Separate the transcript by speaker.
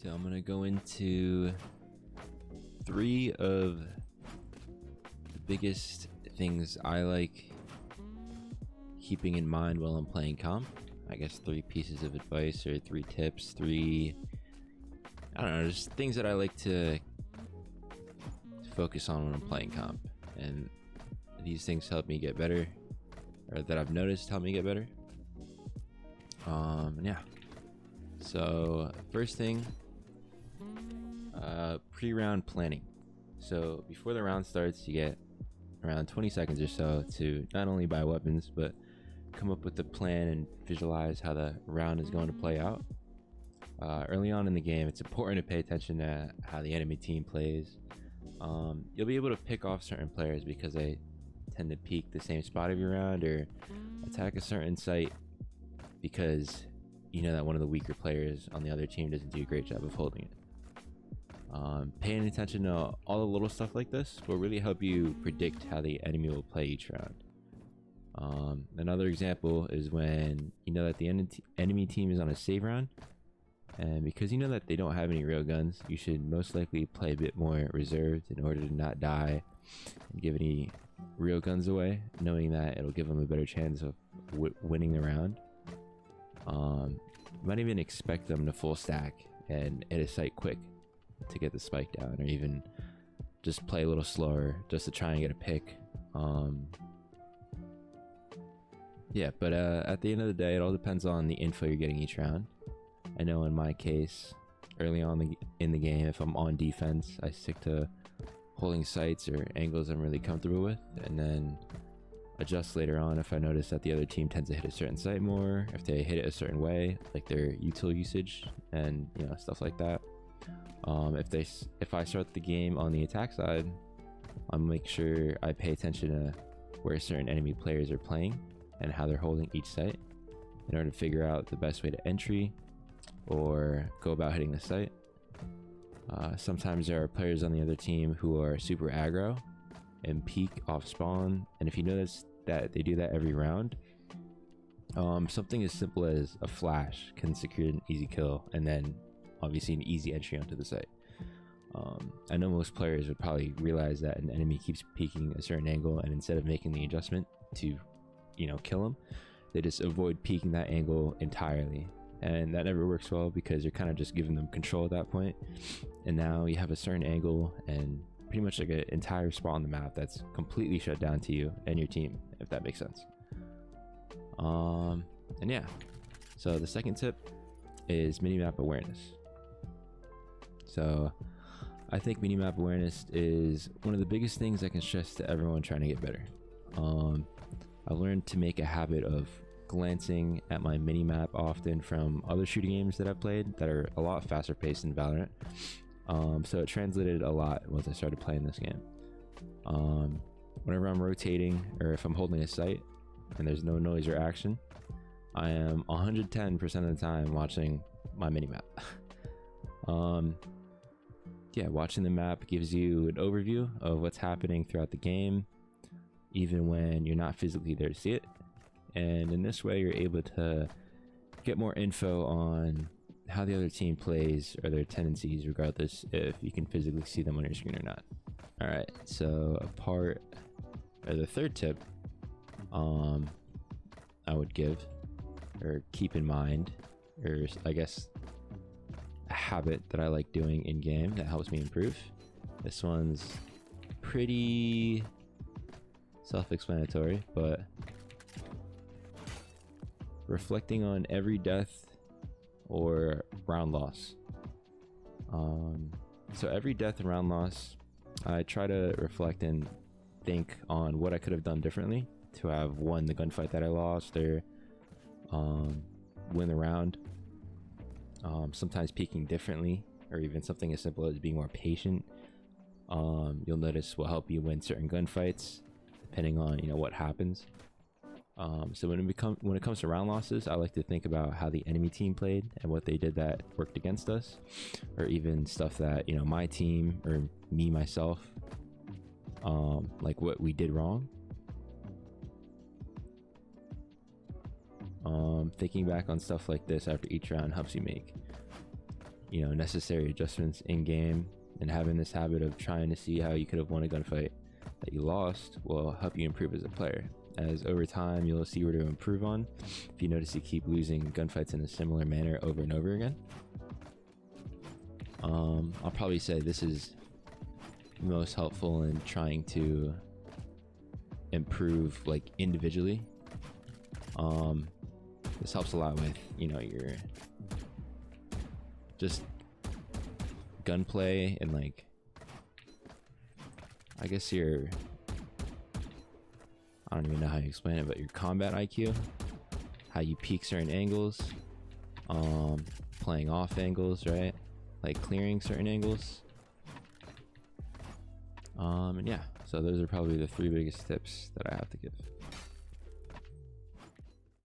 Speaker 1: So I'm gonna go into 3 of the biggest things I like keeping in mind while I'm playing comp. I guess 3 pieces of advice or 3 tips, 3, I don't know, just things that I like to focus on when I'm playing comp. And these things help me get better, or that I've noticed help me get better. Yeah. So first thing, pre-round planning. So before the round starts, you get around 20 seconds or so to not only buy weapons, but come up with a plan and visualize how the round is going to play out. Early on in the game, it's important to pay attention to how the enemy team plays. You'll be able to pick off certain players because they tend to peek the same spot every round or attack a certain site because you know that one of the weaker players on the other team doesn't do a great job of holding it. Paying attention to all the little stuff like this will really help you predict how the enemy will play each round. Another example is when you know that the enemy team is on a save round, and because you know that they don't have any real guns, you should most likely play a bit more reserved in order to not die and give any real guns away, knowing that it'll give them a better chance of winning the round. You might even expect them to full stack and hit a site quick to get the spike down, or even just play a little slower just to try and get a pick. Yeah, but at the end of the day, it all depends on the info you're getting each round. I know in my case, early on in the game, if I'm on defense, I stick to holding sites or angles I'm really comfortable with, and then adjust later on if I notice that the other team tends to hit a certain site more, if they hit it a certain way, like their util usage and stuff like that. If I start the game on the attack side, I'll make sure I pay attention to where certain enemy players are playing and how they're holding each site in order to figure out the best way to entry or go about hitting the site. Sometimes there are players on the other team who are super aggro and peek off spawn, and if you notice that they do that every round, something as simple as a flash can secure an easy kill and then obviously an easy entry onto the site. I know most players would probably realize that an enemy keeps peeking a certain angle, and instead of making the adjustment to kill them, they just avoid peeking that angle entirely, and that never works well because you're kind of just giving them control at that point, and now you have a certain angle and pretty much like an entire spot on the map that's completely shut down to you and your team, if that makes sense. And yeah, so the second tip is minimap awareness. So I think minimap awareness is one of the biggest things I can stress to everyone trying to get better. I've learned to make a habit of glancing at my minimap often from other shooting games that I've played that are a lot faster paced than Valorant. So it translated a lot once I started playing this game. Whenever I'm rotating or if I'm holding a site and there's no noise or action, I am 110% of the time watching my minimap. Yeah, watching the map gives you an overview of what's happening throughout the game, even when you're not physically there to see it. And in this way, you're able to get more info on how the other team plays or their tendencies, regardless if you can physically see them on your screen or not. All right, so the third tip I would give or keep in mind, or I guess a habit that I like doing in game that helps me improve. This one's pretty self-explanatory, but reflecting on every death or round loss. So every death and round loss, I try to reflect and think on what I could have done differently to have won the gunfight that I lost, or win the round. Sometimes peeking differently, or even something as simple as being more patient. You'll notice will help you win certain gunfights depending on what happens. So when it comes to round losses, I like to think about how the enemy team played and what they did that worked against us, or even stuff that my team or me myself, like what we did wrong. Thinking back on stuff like this after each round helps you make you know, necessary adjustments in game, and having this habit of trying to see how you could have won a gunfight that you lost will help you improve as a player, as over time you'll see where to improve on if you notice you keep losing gunfights in a similar manner over and over again. I'll probably say this is most helpful in trying to improve like individually. This helps a lot with, you know, your just gunplay and like, I guess your, I don't even know how you explain it, but your combat IQ, how you peek certain angles, playing off angles, right? Like clearing certain angles. And yeah, so those are probably the 3 biggest tips that I have to give.